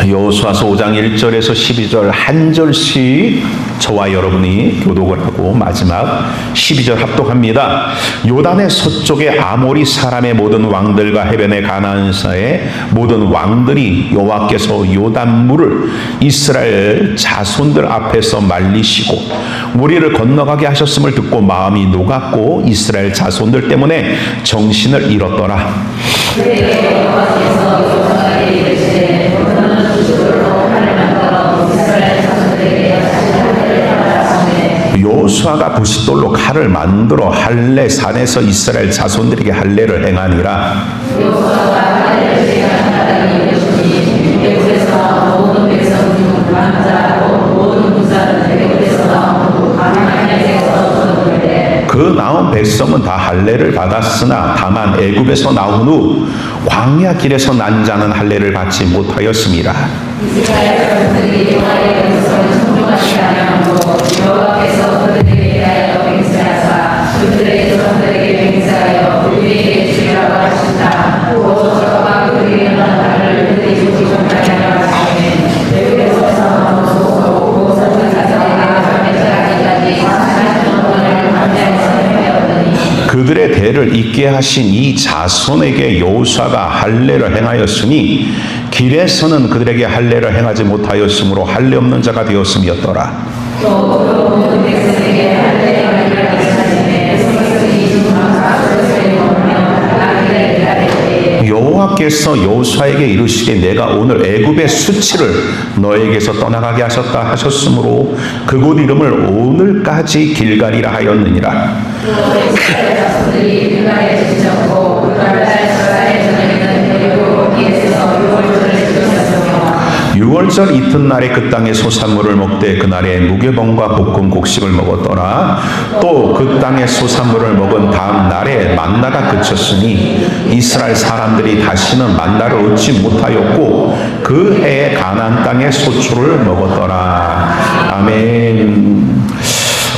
여호수아서 5장 1절에서 12절 한 절씩 저와 여러분이 교독을 하고 마지막 12절 합독합니다. 요단의 서쪽에 아모리 사람의 모든 왕들과 해변의 가나안사의 모든 왕들이 여호와께서 요단물을 이스라엘 자손들 앞에서 말리시고 우리를 건너가게 하셨음을 듣고 마음이 녹았고 이스라엘 자손들 때문에 정신을 잃었더라. 여호수아가 부싯돌로 칼을 만들어 할례 산에서 이스라엘 자손들에게 할례를 행하니라. 그 나온 백성은 다 할례를 받았으나 다만 애굽에서 나온 후 광야 길에서 난 자는 할례를 받지 못하였음이라. 그들의 대를 잇게 하신 이 자손에게 여호수아가 할례를 행하였으니 길에서는 그들에게 할례를 행하지 못하였으므로 할례 없는 자가 되었음이었더라. 여호와께서 여호수아에게 이르시되 내가 오늘 애굽의 수치를 너에게서 떠나가게 하셨다 하셨으므로 그곳 이름을 오늘까지 길갈이라 하였느니라. 6월절 이튿날에 그 땅의 소산물을 먹되 그날에 무교병과 볶은 곡식을 먹었더라. 또 그 땅의 소산물을 먹은 다음 날에 만나가 그쳤으니 이스라엘 사람들이 다시는 만나를 얻지 못하였고 그 해에 가나안 땅의 소초를 먹었더라. 아멘.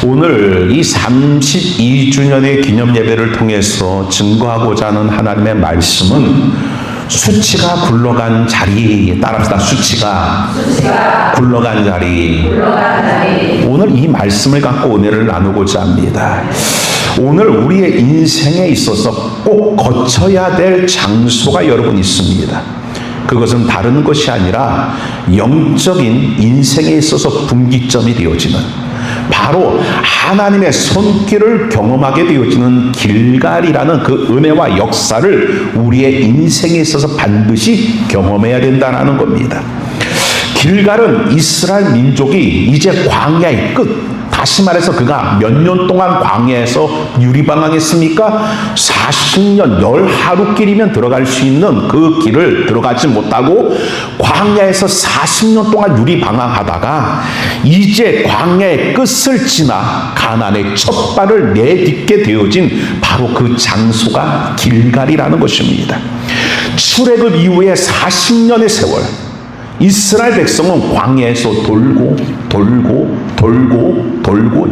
오늘 이 32주년의 기념 예배를 통해서 증거하고자 하는 하나님의 말씀은 수치가 굴러간 자리, 따라합시다. 수치가 굴러간 자리. 오늘 이 말씀을 갖고 은혜를 나누고자 합니다. 오늘 우리의 인생에 있어서 꼭 거쳐야 될 장소가 여러분 있습니다. 그것은 다른 것이 아니라 영적인 인생에 있어서 분기점이 되어지는, 바로 하나님의 손길을 경험하게 되어지는 길갈이라는 그 은혜와 역사를 우리의 인생에 있어서 반드시 경험해야 된다는 겁니다. 길갈은 이스라엘 민족이 이제 광야의 끝, 다시 말해서 그가 몇 년 동안 광야에서 유리방황했습니까? 40년 10하루길이면 들어갈 수 있는 그 길을 들어가지 못하고 광야에서 40년 동안 유리방황하다가 이제 광야의 끝을 지나 가나안의 첫 발을 내딛게 되어진 바로 그 장소가 길갈이라는 것입니다. 출애굽 이후에 40년의 세월, 이스라엘 백성은 광야에서 돌고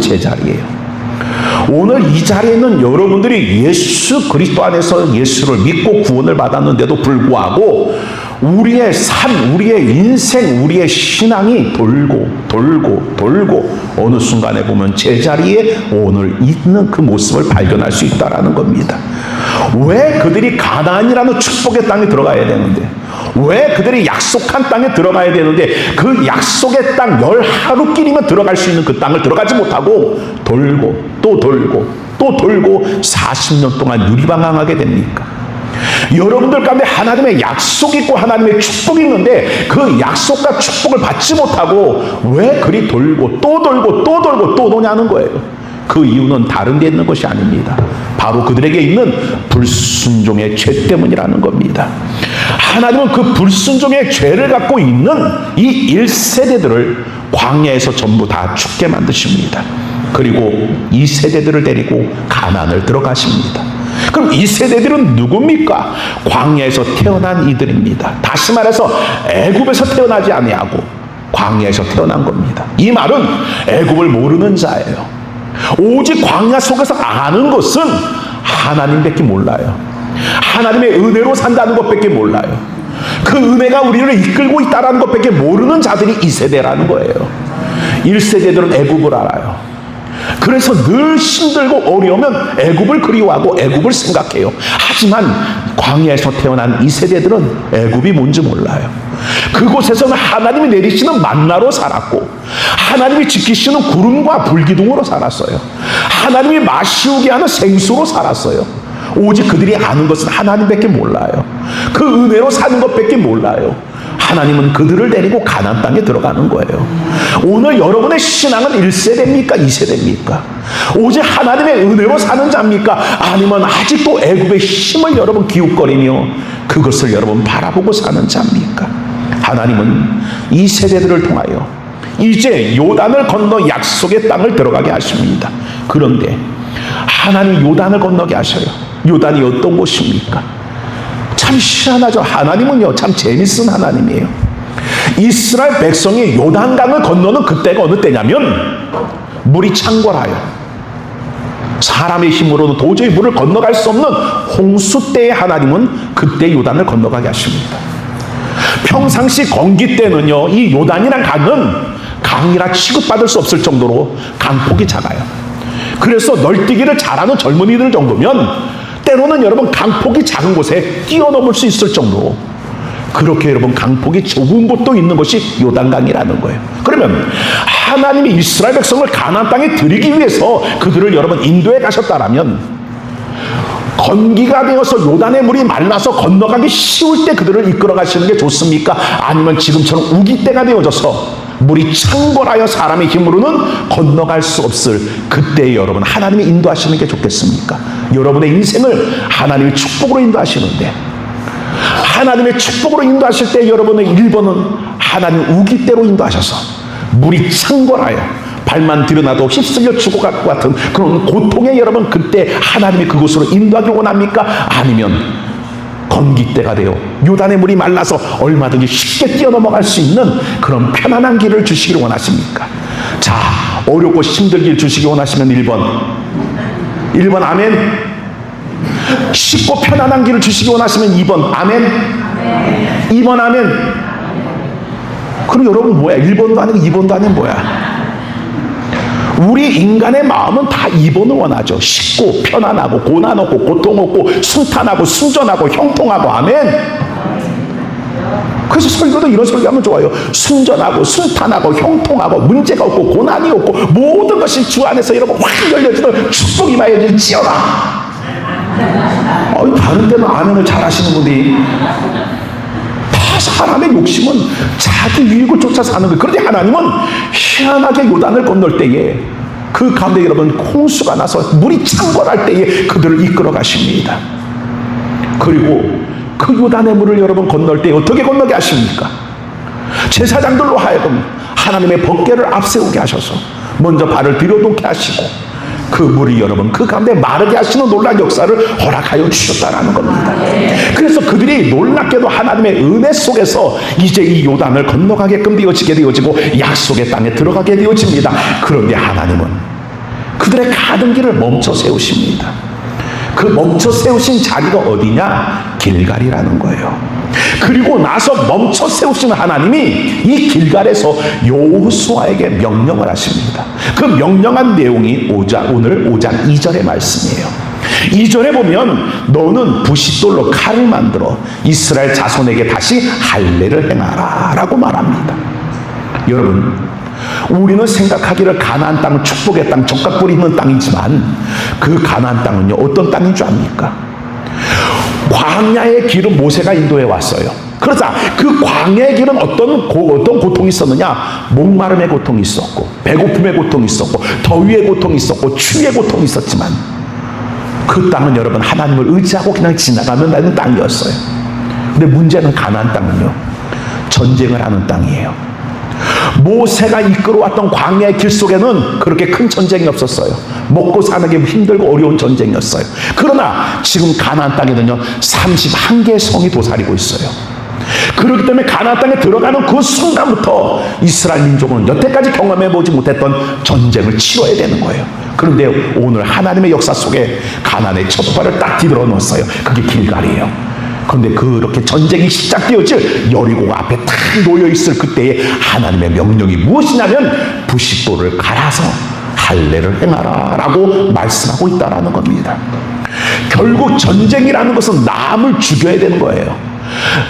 제자리예요. 오늘 이 자리에는 여러분들이 예수 그리스도 안에서 예수를 믿고 구원을 받았는데도 불구하고 우리의 삶, 우리의 인생, 우리의 신앙이 돌고 어느 순간에 보면 제자리에 오늘 있는 그 모습을 발견할 수 있다는 겁니다. 왜 그들이 가나안이라는 축복의 땅에 들어가야 되는데, 왜 그들이 약속한 땅에 들어가야 되는데 그 약속의 땅 10하루길이면 들어갈 수 있는 그 땅을 들어가지 못하고 돌고 40년 동안 유리방황하게 됩니까? 여러분들 가운데 하나님의 약속이 있고 하나님의 축복이 있는데 그 약속과 축복을 받지 못하고 왜 그리 돌고 또 도냐는 거예요. 그 이유는 다른 데 있는 것이 아닙니다. 바로 그들에게 있는 불순종의 죄 때문이라는 겁니다. 하나님은 그 불순종의 죄를 갖고 있는 이 1세대들을 광야에서 전부 다 죽게 만드십니다. 그리고 이 세대들을 데리고 가나안을 들어가십니다. 그럼 이 세대들은 누굽니까? 광야에서 태어난 이들입니다. 다시 말해서 애굽에서 태어나지 아니하고 광야에서 태어난 겁니다. 이 말은 애굽을 모르는 자예요. 오직 광야 속에서 아는 것은 하나님밖에 몰라요. 하나님의 은혜로 산다는 것밖에 몰라요. 그 은혜가 우리를 이끌고 있다는 것밖에 모르는 자들이 이 세대라는 거예요. 1세대들은 애굽을 알아요. 그래서 늘 힘들고 어려우면 애굽을 그리워하고 애굽을 생각해요. 하지만 광야에서 태어난 이 세대들은 애굽이 뭔지 몰라요. 그곳에서는 하나님이 내리시는 만나로 살았고, 하나님이 지키시는 구름과 불기둥으로 살았어요. 하나님이 마시우게 하는 생수로 살았어요. 오직 그들이 아는 것은 하나님밖에 몰라요. 그 은혜로 사는 것밖에 몰라요. 하나님은 그들을 데리고 가나안 땅에 들어가는 거예요. 오늘 여러분의 신앙은 1세대입니까? 2세대입니까? 오직 하나님의 은혜로 사는 자입니까? 아니면 아직도 애굽의 힘을 여러분 기웃거리며 그것을 여러분 바라보고 사는 자입니까? 하나님은 이 세대들을 통하여 이제 요단을 건너 약속의 땅을 들어가게 하십니다. 그런데 하나님이 요단을 건너게 하셔요. 요단이 어떤 곳입니까? 참 희한하죠. 하나님은요, 참 재밌은 하나님이에요. 이스라엘 백성이 요단강을 건너는 그때가 어느 때냐면 물이 창궐하여 사람의 힘으로는 도저히 물을 건너갈 수 없는 홍수 때에 하나님은 그때 요단을 건너가게 하십니다. 평상시 건기 때는요, 이 요단이란 강은 강이라 취급받을 수 없을 정도로 강폭이 작아요. 그래서 널뛰기를 잘하는 젊은이들 정도면 때로는 여러분 강폭이 작은 곳에 뛰어넘을 수 있을 정도로, 그렇게 여러분 강폭이 좁은 곳도 있는 것이 요단강이라는 거예요. 그러면 하나님이 이스라엘 백성을 가나안 땅에 들이기 위해서 그들을 여러분 인도해 가셨다라면, 건기가 되어서 요단의 물이 말라서 건너가기 쉬울 때 그들을 이끌어 가시는 게 좋습니까? 아니면 지금처럼 우기 때가 되어져서 물이 창궐하여 사람의 힘으로는 건너갈 수 없을 그때 여러분 하나님이 인도하시는 게 좋겠습니까? 여러분의 인생을 하나님의 축복으로 인도하시는데, 하나님의 축복으로 인도하실 때 여러분의 1번은 하나님 우기 때로 인도하셔서 물이 창궐하여 발만 들여놔도 휩쓸려 죽어갈 것 같은 그런 고통에 여러분 그때 하나님이 그곳으로 인도하기 원합니까? 아니면 건기 때가 되어 요단의 물이 말라서 얼마든지 쉽게 뛰어넘어갈 수 있는 그런 편안한 길을 주시기를 원하십니까? 자, 어렵고 힘들길 주시기 원하시면 1번 아멘. 쉽고 편안한 길을 주시기 원하시면 2번 아멘. 2번 아멘. 그럼 여러분 뭐야? 1번도 아니고 2번도 아니면 뭐야? 우리 인간의 마음은 다 2번을 원하죠. 쉽고 편안하고 고난 없고 고통 없고 순탄하고 순전하고 형통하고 아멘. 그래서 설교도 이런 설교하면 좋아요. 순전하고 순탄하고 형통하고 문제가 없고 고난이 없고 모든 것이 주 안에서 여러분 확 열려지는 축복이 임하여질지어다. 다른 데는 아멘을 잘하시는 분들이 다 사람의 욕심은 자기 유익을 쫓아 사는 거예요. 그런데 하나님은 희한하게 요단을 건널 때에 그 가운데 여러분 홍수가 나서 물이 창궐할 때에 그들을 이끌어 가십니다. 그리고 그 요단의 물을 여러분 건널 때 어떻게 건너게 하십니까? 제사장들로 하여금 하나님의 법궤를 앞세우게 하셔서 먼저 발을 들여놓게 하시고 그 물이 여러분 그 가운데 마르게 하시는 놀라운 역사를 허락하여 주셨다라는 겁니다. 그래서 그들이 놀랍게도 하나님의 은혜 속에서 이제 이 요단을 건너가게끔 되어지게 되어지고 약속의 땅에 들어가게 되어집니다. 그런데 하나님은 그들의 가는 길을 멈춰 세우십니다. 그 멈춰 세우신 자리가 어디냐? 길갈이라는 거예요. 그리고 나서 멈춰 세우신 하나님이 이 길갈에서 여호수아에게 명령을 하십니다. 그 명령한 내용이 오늘 5장 2절의 말씀이에요. 2절에 보면 너는 부싯돌로 칼을 만들어 이스라엘 자손에게 다시 할례를 행하라 라고 말합니다. 여러분, 우리는 생각하기를 가나안 땅은 축복의 땅, 적각불이 있는 땅이지만 그 가나안 땅은요 어떤 땅인 줄 압니까? 광야의 길은 모세가 인도해 왔어요. 그러자 그 광야의 길은 어떤 고통이 있었느냐? 목마름의 고통이 있었고, 배고픔의 고통이 있었고, 더위의 고통이 있었고, 추위의 고통이 있었지만 그 땅은 여러분 하나님을 의지하고 그냥 지나가면 되는 땅이었어요. 근데 문제는 가나안 땅은요 전쟁을 하는 땅이에요. 모세가 이끌어왔던 광야의 길 속에는 그렇게 큰 전쟁이 없었어요. 먹고 사는 게 힘들고 어려운 전쟁이었어요. 그러나 지금 가나안 땅에는요 31개의 성이 도사리고 있어요. 그렇기 때문에 가나안 땅에 들어가는 그 순간부터 이스라엘 민족은 여태까지 경험해보지 못했던 전쟁을 치러야 되는 거예요. 그런데 오늘 하나님의 역사 속에 가나안의 첫 발을 딱 디들어 놓았어요. 그게 길갈이에요. 그런데 그렇게 전쟁이 시작되어질 여리고가 앞에 탁 놓여있을 그때에 하나님의 명령이 무엇이냐면 부싯돌을 갈아서 할례를 행하라 라고 말씀하고 있다는 겁니다. 결국 전쟁이라는 것은 남을 죽여야 되는 거예요.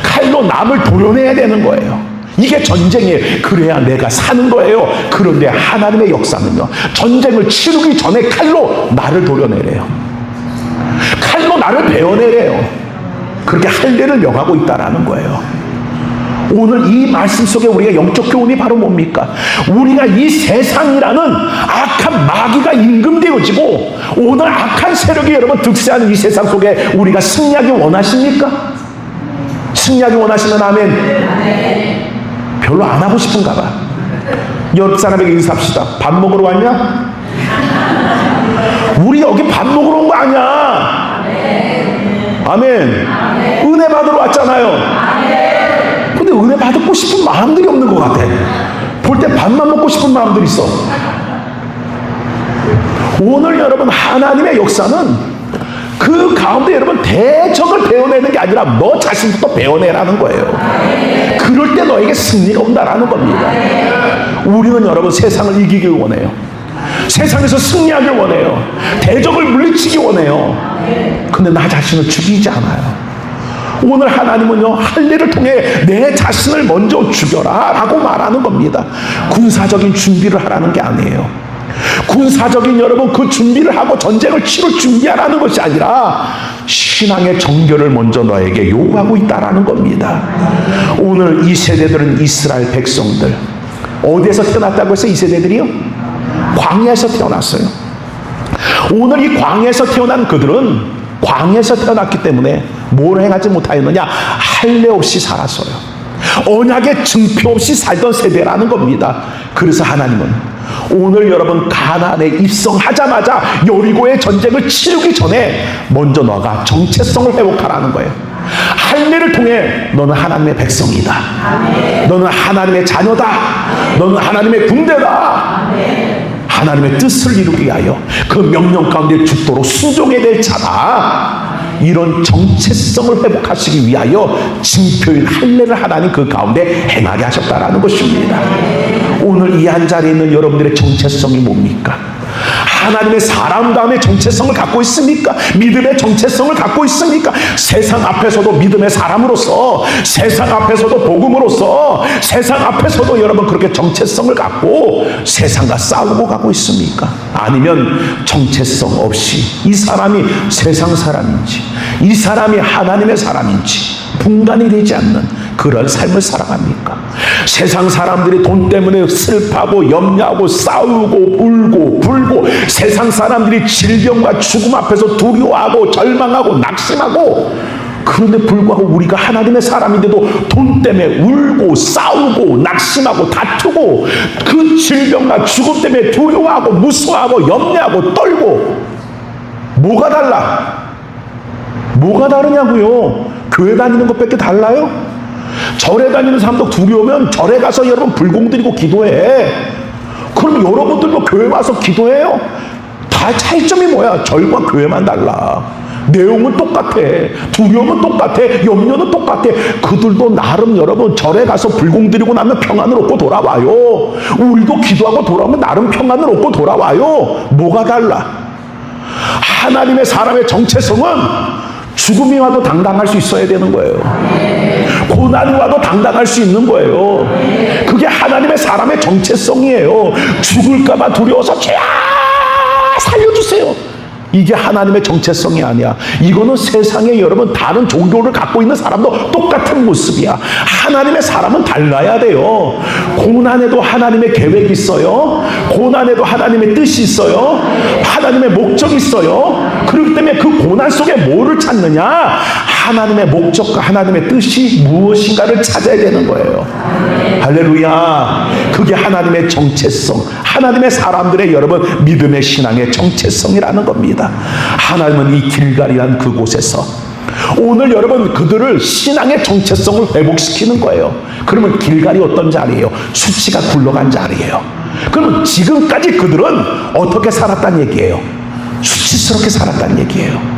칼로 남을 도려내야 되는 거예요. 이게 전쟁이에요. 그래야 내가 사는 거예요. 그런데 하나님의 역사는요, 전쟁을 치르기 전에 칼로 나를 도려내래요. 칼로 나를 베어내래요. 그렇게 할례를 명하고 있다는 거예요. 오늘 이 말씀 속에 우리가 영적 교훈이 바로 뭡니까? 우리가 이 세상이라는 악한 마귀가 임금되어지고 오늘 악한 세력이 여러분 득세하는 이 세상 속에 우리가 승리하기 원하십니까? 승리하기 원하시면 아멘. 별로 안 하고 싶은가 봐. 옆 사람에게 인사합시다. 밥 먹으러 왔냐? 우리 여기 밥 먹으러 온 거 아니야. 아멘. 은혜 받으러 왔잖아요. 근데 은혜 받고 싶은 마음들이 없는 것 같아. 볼 때 밥만 먹고 싶은 마음들이 있어. 오늘 여러분 하나님의 역사는 그 가운데 여러분 대적을 베어내는 게 아니라 너 자신부터 베어내라는 거예요. 그럴 때 너에게 승리가 온다라는 겁니다. 우리는 여러분 세상을 이기길 원해요. 세상에서 승리하길 원해요. 대적을 물리치기 원해요. 근데 나 자신을 죽이지 않아요. 오늘 하나님은요, 할례를 통해 내 자신을 먼저 죽여라 라고 말하는 겁니다. 군사적인 준비를 하라는 게 아니에요. 군사적인 여러분 그 준비를 하고 전쟁을 치를 준비하라는 것이 아니라 신앙의 정결을 먼저 너에게 요구하고 있다라는 겁니다. 오늘 이 세대들은 이스라엘 백성들, 어디에서 태어났다고 해서 이 세대들이요? 광야에서 태어났어요. 오늘 이 광야에서 태어난 그들은 광야에서 태어났기 때문에 뭘 행하지 못하였느냐? 할례 없이 살았어요. 언약의 증표 없이 살던 세대라는 겁니다. 그래서 하나님은 오늘 여러분 가나안에 입성하자마자 여리고의 전쟁을 치르기 전에 먼저 너가 정체성을 회복하라는 거예요. 할례를 통해 너는 하나님의 백성이다. 너는 하나님의 자녀다. 너는 하나님의 군대다. 하나님의 뜻을 이루기 위하여 그 명령 가운데 죽도록 순종해야 될 자다. 이런 정체성을 회복하시기 위하여 징표인 할례를 하나님 그 가운데 행하게 하셨다라는 것입니다. 오늘 이 한 자리에 있는 여러분들의 정체성이 뭡니까? 하나님의 사람 다음에 정체성을 갖고 있습니까? 믿음의 정체성을 갖고 있습니까? 세상 앞에서도 믿음의 사람으로서, 세상 앞에서도 복음으로서, 세상 앞에서도 여러분 그렇게 정체성을 갖고 세상과 싸우고 가고 있습니까? 아니면 정체성 없이 이 사람이 세상 사람인지 이 사람이 하나님의 사람인지 분간이 되지 않는 그런 삶을 살아갑니까? 세상 사람들이 돈 때문에 슬퍼하고 염려하고 싸우고 울고 불고, 세상 사람들이 질병과 죽음 앞에서 두려워하고 절망하고 낙심하고, 그런데 불구하고 우리가 하나님의 사람인데도 돈 때문에 울고 싸우고 낙심하고 다투고 그 질병과 죽음 때문에 두려워하고 무서워하고 염려하고 떨고, 뭐가 달라? 뭐가 다르냐고요? 교회 다니는 것밖에 달라요? 절에 다니는 사람도 두려우면 절에 가서 여러분 불공 드리고 기도해. 그럼 여러분들도 교회 와서 기도해요. 다 차이점이 뭐야? 절과 교회만 달라. 내용은 똑같아. 두려움은 똑같아. 염려는 똑같아. 그들도 나름 여러분 절에 가서 불공 드리고 나면 평안을 얻고 돌아와요. 우리도 기도하고 돌아오면 나름 평안을 얻고 돌아와요. 뭐가 달라? 하나님의 사람의 정체성은 죽음이 와도 당당할 수 있어야 되는 거예요. 고난이 와도 당당할 수 있는 거예요. 그게 하나님의 사람의 정체성이에요. 죽을까봐 두려워서 죄야 살려주세요. 이게 하나님의 정체성이 아니야. 이거는 세상에 여러분 다른 종교를 갖고 있는 사람도 똑같은 모습이야. 하나님의 사람은 달라야 돼요. 고난에도 하나님의 계획이 있어요. 고난에도 하나님의 뜻이 있어요. 하나님의 목적이 있어요. 그렇기 때문에 그 고난 속에 뭐를 찾느냐? 하나님의 목적과 하나님의 뜻이 무엇인가를 찾아야 되는 거예요. 할렐루야. 그게 하나님의 정체성, 하나님의 사람들의 여러분 믿음의 신앙의 정체성이라는 겁니다. 하나님은 이 길갈이란 그곳에서 오늘 여러분 그들을 신앙의 정체성을 회복시키는 거예요. 그러면 길갈이 어떤 자리예요? 수치가 굴러간 자리예요. 그러면 지금까지 그들은 어떻게 살았다는 얘기예요? 수치스럽게 살았다는 얘기예요.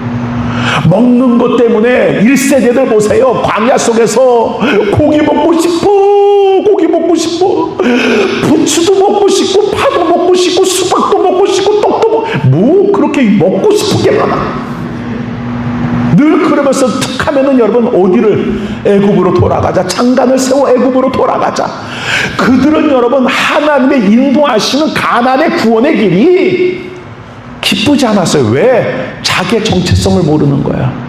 먹는 것 때문에 1세대들 보세요. 광야 속에서 고기 먹고 싶어, 고기 먹고 싶어, 부추도 먹고 싶고, 파도 먹고 싶고, 수박도 먹고 싶고, 떡도 뭐 그렇게 먹고 싶은 게 많아. 늘 그러면서 툭 하면은 여러분 어디를? 애굽으로 돌아가자. 장단을 세워 애굽으로 돌아가자. 그들은 여러분 하나님의 인도하시는 가나안의 구원의 길이 기쁘지 않았어요. 왜? 자기의 정체성을 모르는 거야.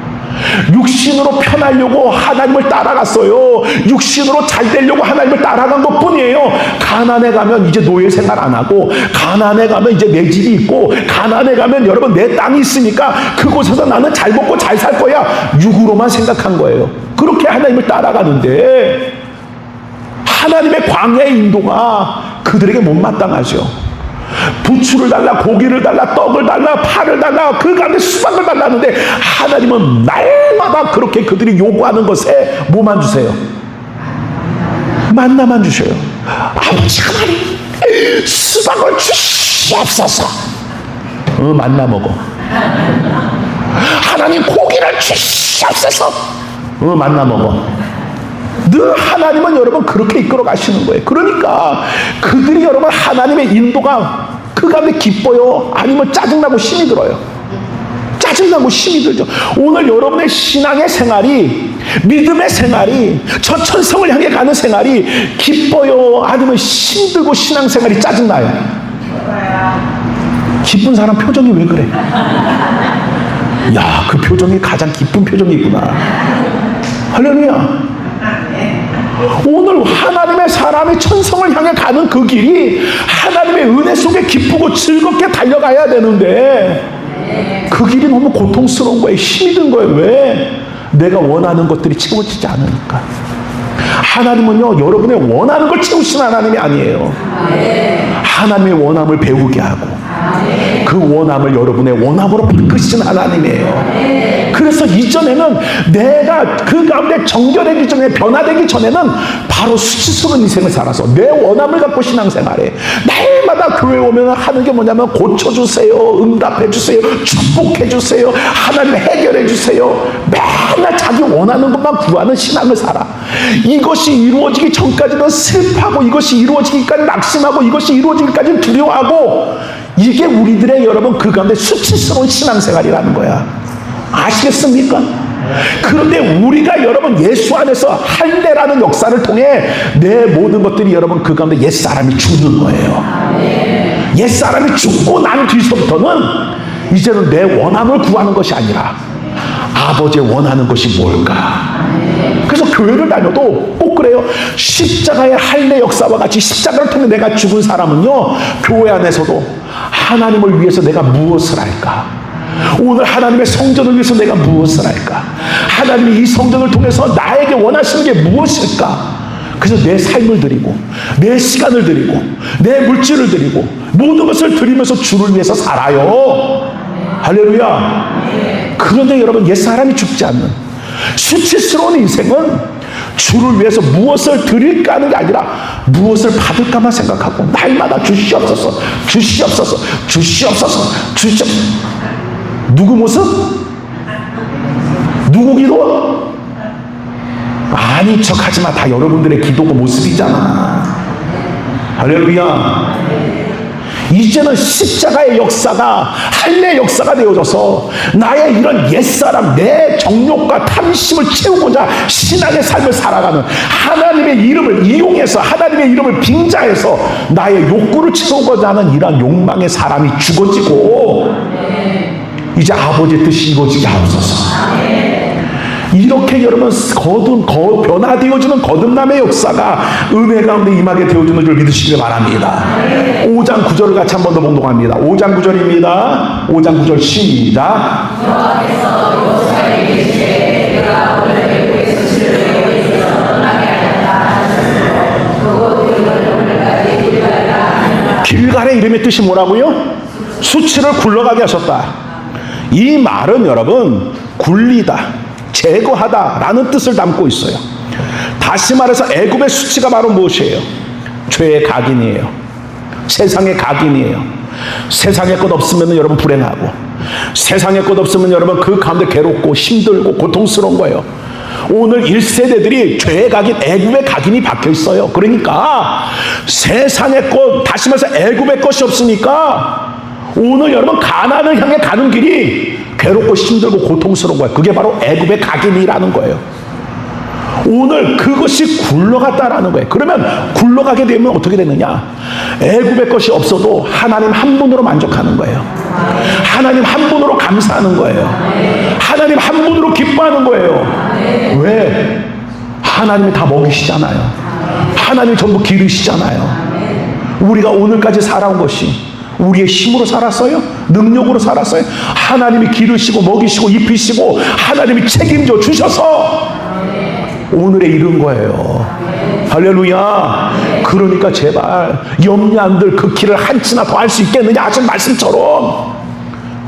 육신으로 편하려고 하나님을 따라갔어요. 육신으로 잘 되려고 하나님을 따라간 것 뿐이에요. 가나안에 가면 이제 노예 생활 안 하고, 가나안에 가면 이제 내 집이 있고, 가나안에 가면 여러분 내 땅이 있으니까 그곳에서 나는 잘 먹고 잘 살 거야. 육으로만 생각한 거예요. 그렇게 하나님을 따라가는데 하나님의 광야의 인도가 그들에게 못마땅하죠. 부추를 달라, 고기를 달라, 떡을 달라, 파를 달라, 그 가운데 수박을 달라는데 하나님은 날마다 그렇게 그들이 요구하는 것에 뭐만 주세요? 만나만 주셔요. 아버지 하나님, 수박을 주시옵소서. 만나 먹어. 하나님, 고기를 주시옵소서. 만나 먹어. 늘 하나님은 여러분 그렇게 이끌어 가시는 거예요. 그러니까 그들이 여러분 하나님의 인도가 그 가운데 기뻐요? 아니면 짜증나고 힘이 들어요? 짜증나고 힘이 들죠. 오늘 여러분의 신앙의 생활이, 믿음의 생활이, 저 천성을 향해 가는 생활이 기뻐요? 아니면 힘들고 신앙생활이 짜증나요? 기쁜 사람 표정이 왜 그래? 야, 그 표정이 가장 기쁜 표정이구나. 할렐루야. 오늘 하나님의 사람이 천성을 향해 가는 그 길이 하나님의 은혜 속에 기쁘고 즐겁게 달려가야 되는데 그 길이 너무 고통스러운 거예요. 힘이 든 거예요. 왜? 내가 원하는 것들이 채워지지 않으니까. 하나님은요, 여러분의 원하는 걸 채우시는 하나님이 아니에요. 하나님의 원함을 배우게 하고 그 원함을 여러분의 원함으로 바꾸시는 하나님이에요. 그래서 이전에는 내가 그 가운데 정결되기 전에, 변화되기 전에는 바로 수치스러운 인생을 살아서 내 원함을 갖고 신앙생활해. 날마다 교회 오면 하는 게 뭐냐면 고쳐주세요, 응답해주세요, 축복해주세요, 하나님 해결해주세요. 맨날 자기 원하는 것만 구하는 신앙을 살아. 이것이 이루어지기 전까지는 슬퍼하고, 이것이 이루어지기까지 낙심하고, 이것이 이루어지기까지 두려워하고, 이게 우리들의 여러분 그 가운데 수치스러운 신앙생활이라는 거야. 아시겠습니까? 그런데 우리가 여러분 예수 안에서 할례라는 역사를 통해 내 모든 것들이 여러분 그 가운데 옛사람이 죽는 거예요. 옛사람이 죽고 난 뒤서부터는 이제는 내 원함을 구하는 것이 아니라 아버지의 원하는 것이 뭘까? 그래서 교회를 다녀도 꼭 그래요. 십자가의 할례 역사와 같이 십자가를 통해 내가 죽은 사람은요, 교회 안에서도 하나님을 위해서 내가 무엇을 할까? 오늘 하나님의 성전을 위해서 내가 무엇을 할까? 하나님이 이 성전을 통해서 나에게 원하시는 게 무엇일까? 그래서 내 삶을 드리고, 내 시간을 드리고, 내 물질을 드리고, 모든 것을 드리면서 주를 위해서 살아요. 할렐루야. 그런데 여러분, 옛사람이 죽지 않는 수치스러운 인생은 주를 위해서 무엇을 드릴까 하는 게 아니라 무엇을 받을까만 생각하고 날마다 주시옵소서, 주시옵소서, 주시옵소서, 주시옵소서. 누구 모습? 누구 기도? 아닌 척 하지만 다 여러분들의 기도가 모습이잖아. 할렐루야. 이제는 십자가의 역사가 할례 역사가 되어져서 나의 이런 옛사람, 내 정욕과 탐심을 채우고자 신앙의 삶을 살아가는, 하나님의 이름을 이용해서, 하나님의 이름을 빙자해서 나의 욕구를 채우고자 하는 이러한 욕망의 사람이 죽어지고 이제 아버지의 뜻이 이루어지게 하옵소서. 이렇게 여러분 변화되어지는 거듭남의 역사가 은혜 가운데 임하게 되어지는 줄 믿으시길 바랍니다. 5장 9절을 같이 한 번 더 봉독합니다. 5장 9절입니다. 5장 9절 시작. 길갈의 이름의 뜻이 뭐라고요? 수치를 굴러가게 하셨다. 이 말은 여러분 굴리다, 제거하다라는 뜻을 담고 있어요. 다시 말해서 애굽의 수치가 바로 무엇이에요? 죄의 각인이에요. 세상의 각인이에요. 세상의 것 없으면 여러분 불행하고, 세상에 것 없으면 여러분 그 가운데 괴롭고 힘들고 고통스러운 거예요. 오늘 1세대들이 죄의 각인, 애굽의 각인이 박혀 있어요. 그러니까 세상의 것, 다시 말해서 애굽의 것이 없으니까 오늘 여러분 가나안을 향해 가는 길이 괴롭고 힘들고 고통스러운 거예요. 그게 바로 애굽의 각인이라는 거예요. 오늘 그것이 굴러갔다라는 거예요. 그러면 굴러가게 되면 어떻게 되느냐? 애굽의 것이 없어도 하나님 한 분으로 만족하는 거예요. 하나님 한 분으로 감사하는 거예요. 하나님 한 분으로 기뻐하는 거예요. 왜? 하나님이 다 먹이시잖아요. 하나님이 전부 기르시잖아요. 우리가 오늘까지 살아온 것이 우리의 힘으로 살았어요? 능력으로 살았어요? 하나님이 기르시고 먹이시고 입히시고 하나님이 책임져 주셔서 오늘에 이른 거예요. 할렐루야. 그러니까 제발 염려한들 그 길을 한치나 더 할 수 있겠느냐 하신 말씀처럼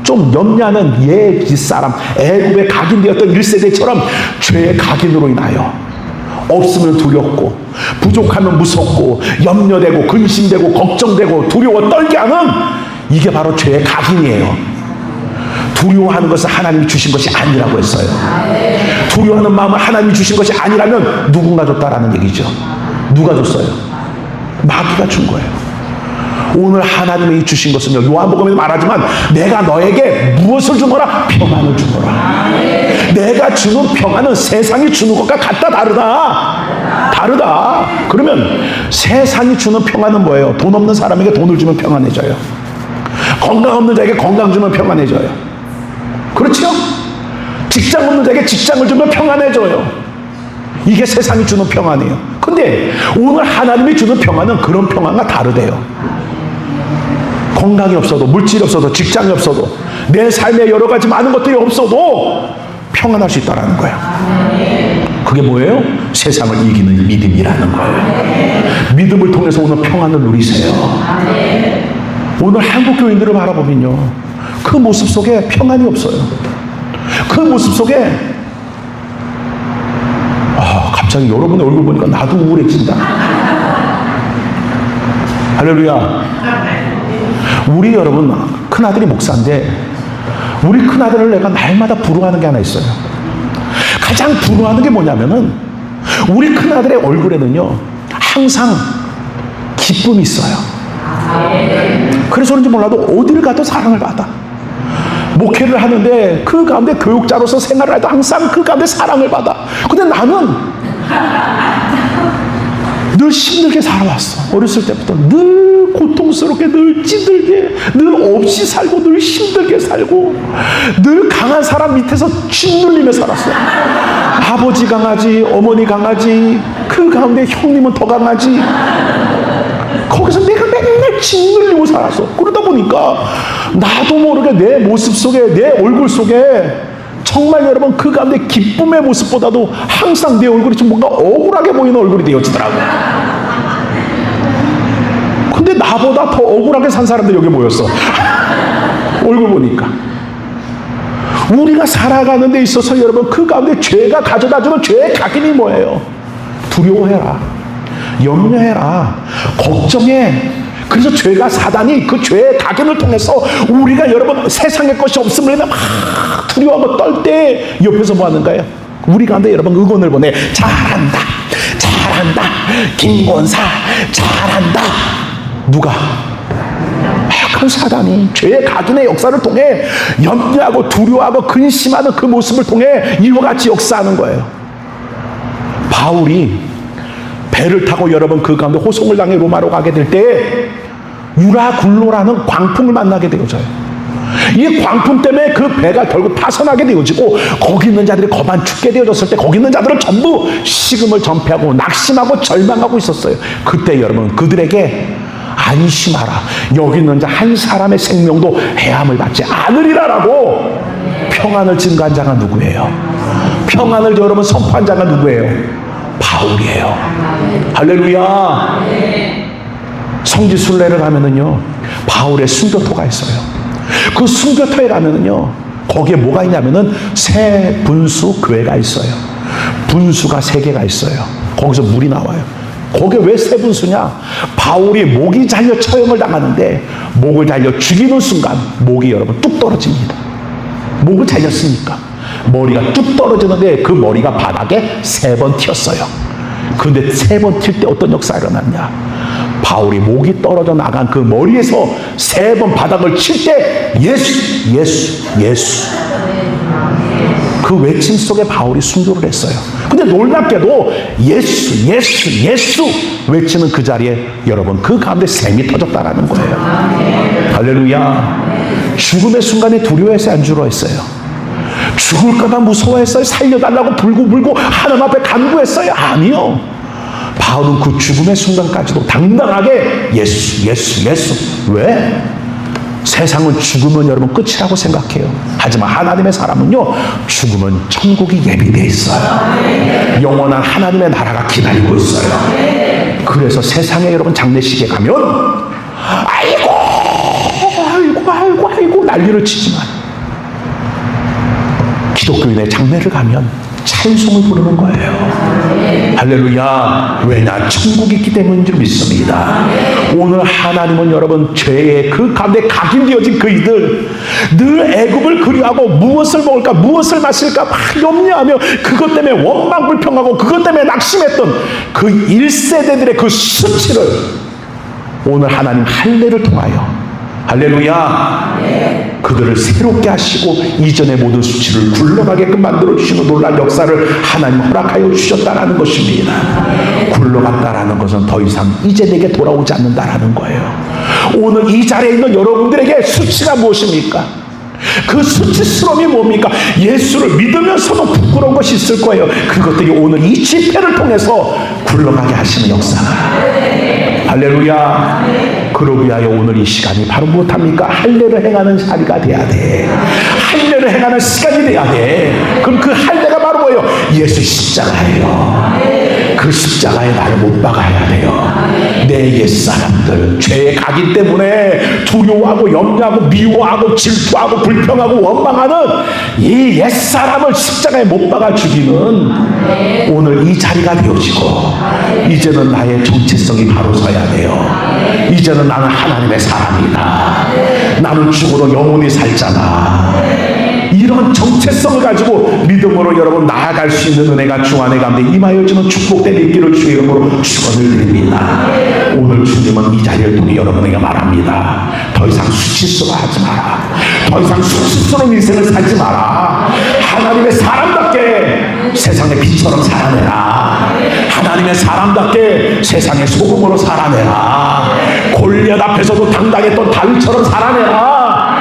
좀 염려하는 옛 뒷사람, 애굽에 각인되었던 1세대처럼 죄의 각인으로 인하여 없으면 두렵고 부족하면 무섭고 염려되고 근심되고 걱정되고 두려워 떨게 하는 이게 바로 죄의 각인이에요. 두려워하는 것은 하나님이 주신 것이 아니라고 했어요. 두려워하는 마음은 하나님이 주신 것이 아니라면 누군가 줬다라는 얘기죠. 누가 줬어요? 마귀가 준 거예요. 오늘 하나님이 주신 것은요, 요한복음에 말하지만 내가 너에게 무엇을 주노라? 평안을 주노라. 내가 주는 평안은 세상이 주는 것과 같다 다르다. 그러면 세상이 주는 평안은 뭐예요? 돈 없는 사람에게 돈을 주면 평안해져요. 건강 없는 자에게 건강 주면 평안해져요. 그렇죠? 직장 없는 자에게 직장을 주면 평안해져요. 이게 세상이 주는 평안이에요. 근데 오늘 하나님이 주는 평안은 그런 평안과 다르대요. 건강이 없어도, 물질이 없어도, 직장이 없어도, 내 삶에 여러 가지 많은 것들이 없어도 평안할 수 있다는 거예요. 그게 뭐예요? 세상을 이기는 믿음이라는 거예요. 믿음을 통해서 오늘 평안을 누리세요. 오늘 한국 교인들을 바라보면요, 그 모습 속에 평안이 없어요. 그 모습 속에 갑자기 여러분의 얼굴 보니까 나도 우울해진다. 할렐루야. 우리 여러분 큰아들이 목사인데 우리 큰아들을 내가 날마다 부러워하는 게 하나 있어요. 가장 부러워하는 게 뭐냐면은 우리 큰아들의 얼굴에는요 항상 기쁨이 있어요. 그래서 그런지 몰라도 어디를 가도 사랑을 받아. 목회를 하는데 그 가운데 교육자로서 생활을 해도 항상 그 가운데 사랑을 받아. 근데 나는 늘 힘들게 살아왔어. 어렸을 때부터 늘 고통스럽게, 늘 찌들게, 늘 없이 살고, 늘 힘들게 살고, 늘 강한 사람 밑에서 짓눌리며 살았어. 아버지 강하지, 어머니 강하지, 그 가운데 형님은 더 강하지. 거기서 내가 맨날 짓눌리고 살았어. 그러다 보니까 나도 모르게 내 모습 속에, 내 얼굴 속에 정말 여러분 그 가운데 기쁨의 모습보다도 항상 내 얼굴이 좀 뭔가 억울하게 보이는 얼굴이 되어지더라고요. 근데 나보다 더 억울하게 산 사람들이 여기 모였어. 얼굴 보니까. 우리가 살아가는 데 있어서 여러분 그 가운데 죄가 가져다주는 죄의 각인이 뭐예요? 두려워해라. 염려해라. 걱정해. 그래서 죄가, 사단이 그 죄의 각인을 통해서 우리가 여러분 세상의 것이 없음을 막 두려워하고 떨 때 옆에서 뭐 하는 거예요? 우리 가운데 여러분 응원을 보내. 잘한다. 잘한다. 김권사. 잘한다. 누가? 그 사단이 죄의 각인의 역사를 통해 염려하고 두려워하고 근심하는 그 모습을 통해 이와 같이 역사하는 거예요. 바울이 배를 타고 여러분 그 가운데 호송을 당해 로마로 가게 될 때 유라굴로라는 광풍을 만나게 되어져요. 이 광풍 때문에 그 배가 결국 파손하게 되어지고 거기 있는 자들이 거반 죽게 되어졌을 때 거기 있는 자들은 전부 식음을 전폐하고 낙심하고 절망하고 있었어요. 그때 여러분 그들에게 안심하라. 여기 있는 자 한 사람의 생명도 해함을 받지 않으리라라고 평안을 증거한 자가 누구예요? 평안을 여러분 선포한 자가 누구예요? 바울이에요. 할렐루야. 성지순례를 가면은요 바울의 순교토가 있어요. 그 순교토에 가면은요 거기에 뭐가 있냐면은 새 분수 교회가 있어요. 분수가 3개가 있어요. 거기서 물이 나와요. 거기에 왜 새 분수냐? 바울이 목이 잘려 처형을 당하는데 목을 잘려 죽이는 순간 목이 여러분 뚝 떨어집니다. 목을 잘렸으니까 머리가 뚝 떨어지는데 그 머리가 바닥에 3번 튀었어요. 근데 3번 튈 때 어떤 역사가 일어났냐? 바울이 목이 떨어져 나간 그 머리에서 3번 바닥을 칠 때 예수, 예수, 예수. 그 외침 속에 바울이 순교를 했어요. 근데 놀랍게도 예수, 예수, 예수 외치는 그 자리에 여러분 그 가운데 샘이 터졌다라는 거예요. 할렐루야. 죽음의 순간에 두려워했어요? 안 두려워했어요? 죽을까봐 무서워했어요? 살려달라고 불고 하나님 앞에 간구했어요? 아니요. 바울은 그 죽음의 순간까지도 당당하게 예수, 예수, 예수. 왜? 세상은 죽으면 여러분 끝이라고 생각해요. 하지만 하나님의 사람은요, 죽으면 천국이 예비되어 있어요. 영원한 하나님의 나라가 기다리고 있어요. 그래서 세상에 여러분 장례식에 가면 아이고 난리를 치지만 기독교인의 장례를 가면 찬송을 부르는 거예요. 할렐루야. 왜냐? 천국이 있기 때문인 줄 믿습니다. 오늘 하나님은 여러분 죄의 그 가운데 각인되어진 그이들 늘 애굽을 그리워하고 무엇을 먹을까 무엇을 마실까 막 염려하며 그것 때문에 원망 불평하고 그것 때문에 낙심했던 그 1세대들의 그 수치를 오늘 하나님 할례를 통하여 할렐루야. 그들을 새롭게 하시고 이전의 모든 수치를 굴러가게끔 만들어주시는 놀라운 역사를 하나님 허락하여 주셨다라는 것입니다. 굴러갔다라는 것은 더 이상 이제 내게 돌아오지 않는다라는 거예요. 오늘 이 자리에 있는 여러분들에게 수치가 무엇입니까? 그 수치스러움이 뭡니까? 예수를 믿으면서도 부끄러운 것이 있을 거예요. 그것들이 오늘 이 집회를 통해서 굴러가게 하시는 역사가 할렐루야. 그러기 위하여 오늘 이 시간이 바로 무엇합니까? 할례를 행하는 자리가 돼야 돼. 할례를 행하는 시간이 돼야 돼. 그럼 그 할례가 바로 뭐예요? 예수 십자가예요. 그 십자가에 나를 못 박아야 돼요. 내 옛사람들 죄의 각인 때문에 두려워하고 염려하고 미워하고 질투하고 불평하고 원망하는 이 옛사람을 십자가에 못 박아 죽이는 오늘 이 자리가 되어지고 이제는 나의 정체성이 바로 서야 돼요. 이제는 나는 하나님의 사람이다. 나는 죽어도 영원히 살잖아. 이런 정체성을 가지고 믿음으로 여러분 나아갈 수 있는 은혜가 주 안에 가운데 임하여지는 축복된 있기를 주의 이름으로 축원을 드립니다. 오늘 주님은 이 자리를 통해 여러분에게 말합니다. 더 이상 수치스러워하지 마라. 더 이상 수치스러운 인생을 살지 마라. 하나님의 사람답게 세상의 빛처럼 살아내라. 하나님의 사람답게 세상의 소금으로 살아내라. 골리앗 앞에서도 당당했던 다윗처럼 살아내라.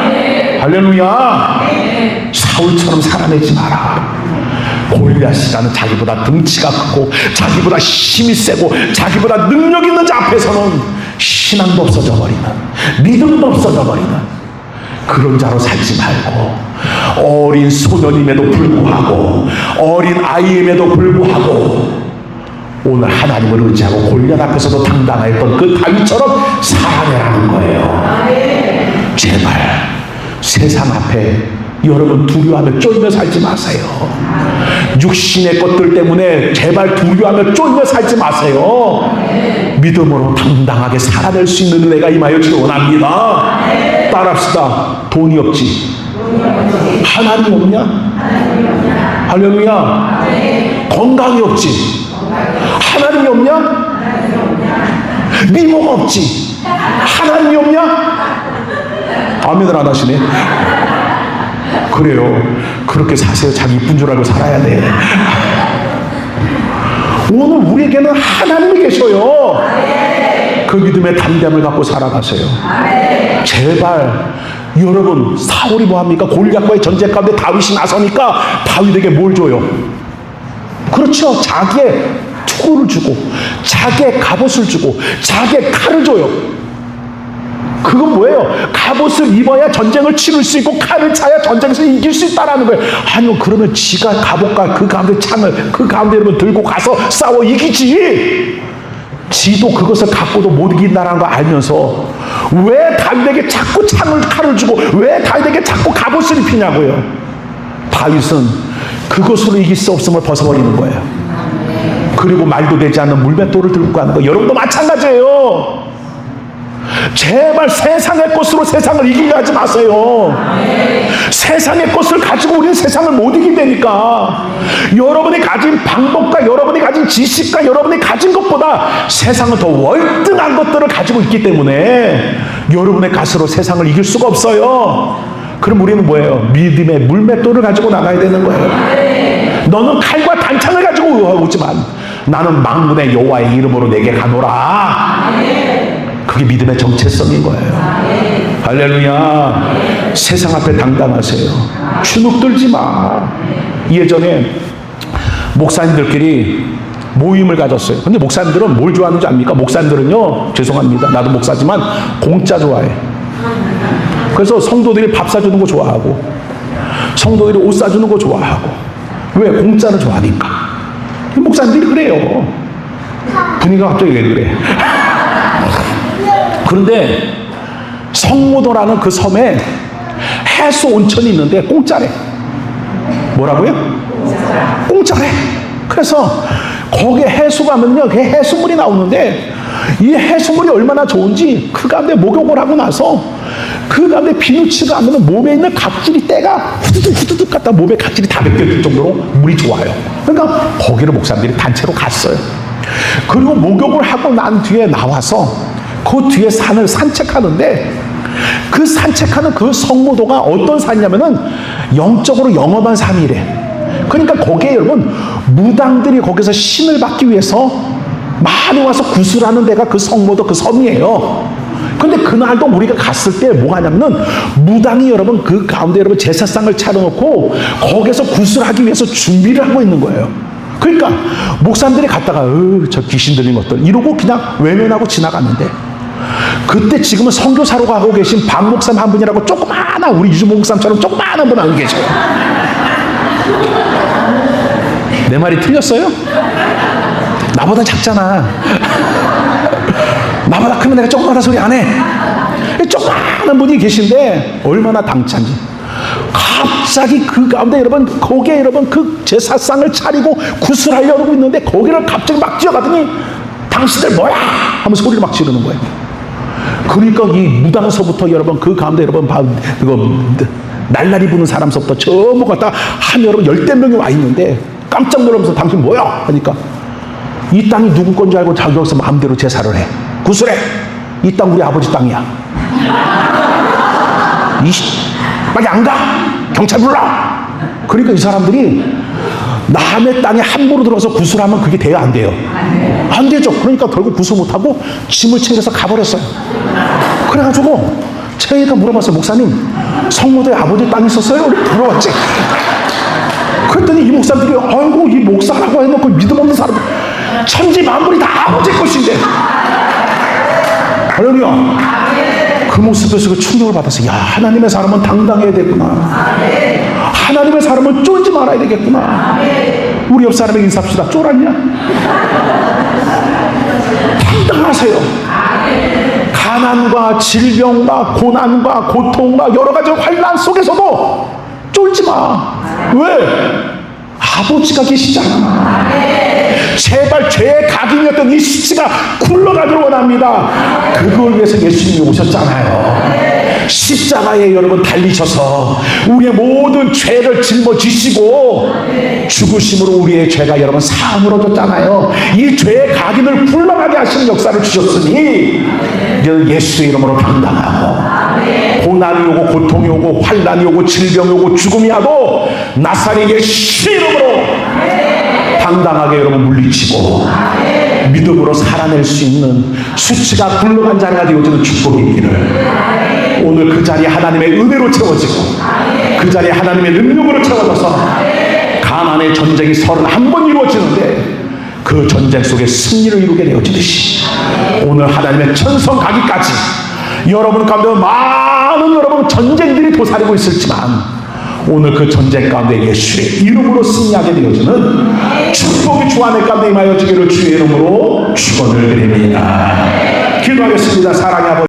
할렐루야. 사울처럼 살아내지 마라. 골리앗이라는 자기보다 등치가 크고 자기보다 힘이 세고 자기보다 능력 있는 자 앞에서는 신앙도 없어져 버리는, 믿음도 없어져 버리는 그런 자로 살지 말고 어린 소년임에도 불구하고 어린 아이임에도 불구하고 오늘 하나님을 의지하고 골리앗 앞에서도 당당했던 그 다윗처럼 살아내라는 거예요. 제발 세상 앞에 여러분 두려워하며 쫄며 살지 마세요. 육신의 것들 때문에 제발 두려워하며 쫄며 살지 마세요. 믿음으로 당당하게 살아낼 수 있는 은혜가 임하여 주길 원합니다. 따라합시다. 돈이 없지. 하나님 없냐? 할렐루야. 건강이 없지. 하나님이 없냐? 미모가 없지. 하나님이 없냐? 아멘을 안 하시네. 그래요. 그렇게 사세요. 자기 이쁜 줄 알고 살아야 돼. 오늘 우리에게는 하나님이 계셔요. 그 믿음의 담대함을 갖고 살아가세요. 제발 여러분, 사울이 뭐합니까? 골리앗과의 전쟁 가운데 다윗이 나서니까 다윗에게 뭘 줘요? 그렇죠. 자기의 투구를 주고 자기의 갑옷을 주고 자기의 칼을 줘요. 그건 뭐예요? 갑옷을 입어야 전쟁을 치를 수 있고 칼을 차야 전쟁에서 이길 수 있다라는 거예요. 아니요, 그러면 지가 갑옷과 그 가운데 창을 그 가운데 여러분 들고 가서 싸워 이기지. 지도 그것을 갖고도 못 이긴다는 거 알면서 왜 다윗에게 자꾸 칼을 주고 왜 다윗에게 자꾸 갑옷을 입히냐고요. 다윗은 그것으로 이길 수 없음을 벗어버리는 거예요. 그리고 말도 되지 않는 물맷돌을 들고 가는 거. 여러분도 마찬가지예요. 제발 세상의 것으로 세상을 이기려 하지 마세요. 세상의 것을 가지고 우리는 세상을 못 이긴다니까. 여러분이 가진 방법과 여러분이 가진 지식과 여러분이 가진 것보다 세상은 더 월등한 것들을 가지고 있기 때문에 여러분의 가스로 세상을 이길 수가 없어요. 그럼 우리는 뭐예요? 믿음의 물맷돌을 가지고 나가야 되는 거예요. 너는 칼과 단창을 가지고 오지만 나는 만군의 여호와의 이름으로 내게 가노라. 그게 믿음의 정체성인 거예요. 할렐루야. 세상 앞에 당당하세요. 주눅 들지 마. 예전에 목사님들끼리 모임을 가졌어요. 근데 목사님들은 뭘 좋아하는 줄 압니까? 목사님들은요, 죄송합니다, 나도 목사지만 공짜 좋아해. 그래서 성도들이 밥 사주는 거 좋아하고 성도들이 옷 사주는 거 좋아하고. 왜? 공짜를 좋아하니까. 목사님들이 그래요. 분위기가 갑자기 왜 그래? 그런데 성모도라는 그 섬에 해수 온천이 있는데 공짜래. 뭐라고요? 공짜래. 그래서 거기에 해수 가면요, 그 해수물이 나오는데 이 해수물이 얼마나 좋은지 그 가운데 목욕을 하고 나서 그 가운데 비누치가 하면 몸에 있는 각질이 때가 후두둑 갔다 몸에 각질이 다 벗겨질 정도로 물이 좋아요. 그러니까 거기를 목사님들이 단체로 갔어요. 그리고 목욕을 하고 난 뒤에 나와서 그 뒤에 산을 산책하는데 그 산책하는 그 성모도가 어떤 산이냐면은 영적으로 영험한 산이래. 그러니까 거기에 여러분 무당들이 거기서 신을 받기 위해서 많이 와서 구슬하는 데가 그 성모도 그 섬이에요. 근데 그날도 우리가 갔을 때 뭐가 하냐면은 무당이 여러분 그 가운데 여러분 제사상을 차려놓고 거기서 구슬하기 위해서 준비를 하고 있는 거예요. 그러니까 목사님들이 갔다가 저 귀신 들린 것들 이러고 그냥 외면하고 지나갔는데 그때 지금은 선교사로 가고 계신 박 목사님 한 분이라고 조그마한 우리 유주모 목사님처럼 조그마한 분 안 계셔요. 내 말이 틀렸어요? 나보다 작잖아. 나보다 크면 내가 조그마한 소리 안 해. 조그마한 분이 계신데 얼마나 당찬지. 갑자기 그 가운데 여러분 거기에 여러분 그 제사상을 차리고 구슬하려고 있는데 거기를 갑자기 막 뛰어가더니 당신들 뭐야 하면서 소리를 막 지르는 거예요. 그러니까 이 무당서부터 여러분 그 가운데 여러분 그거 날라리 부는 사람서부터 전부 갔다가 한 여러분 10대 명이 와 있는데 깜짝 놀라면서 당신 뭐야 하니까 이 땅이 누구 건지 알고 자기 여기서 마음대로 제사를 해. 구슬해. 이 땅 우리 아버지 땅이야. 빨리 안 가. 경찰 불러. 그러니까 이 사람들이 남의 땅에 함부로 들어가서 구슬하면 그게 돼요, 안 돼요? 안 되죠. 그러니까 결국 구슬 못하고 짐을 챙겨서 가버렸어요. 그래가지고 제가 물어봤어요. 목사님, 성모도에 아버지 땅이 있었어요? 물어봤지. 그랬더니 이 목사들이 아이고 이 목사라고 해놓고 믿음 없는 사람 천지 만물이 다 아버지 것인데. 할렐루야. 그 모습에서 그 충격을 받았어요. 야, 하나님의 사람은 당당해야 되구나. 하나님의 사람은 쫄지 말아야 되겠구나. 우리 옆 사람에게 인사합시다. 쫄았냐? 당당하세요. 가난과 질병과 고난과 고통과 여러 가지 환난 속에서도 쫄지 마. 왜? 아버지가 계시잖아. 제발 죄의 각인이었던 이 수치가 굴러가기를 원합니다. 그걸 위해서 예수님이 오셨잖아요. 십자가에 여러분 달리셔서 우리의 모든 죄를 짊어지시고 죽으심으로 우리의 죄가 여러분 사함을 얻었잖아요. 이 죄의 각인을 굴러가게 하시는 역사를 주셨으니 예수의 이름으로 당당하고 고난이 오고 고통이 오고 환난이 오고 질병이 오고 죽음이 와도 나사렛 예수의 이름으로 당당하게 여러분 물리치고 믿음으로 살아낼 수 있는 수치가 굴러간 자리가 되어지는 축복이 있기를 오늘 그 자리에 하나님의 은혜로 채워지고 그 자리에 하나님의 능력으로 채워져서 가나안의 전쟁이 31번 이루어지는데 그 전쟁 속에 승리를 이루게 되어지듯이 오늘 하나님의 천성 가기까지 여러분 가운데 많은 여러분 전쟁들이 도사리고 있을지만 오늘 그 전쟁 가운데 예수의 이름으로 승리하게 되어지는 축복이 주 안에 가운데 임하여지기를 주의 이름으로 축원을 드립니다. 기도하겠습니다. 사랑의 아버지.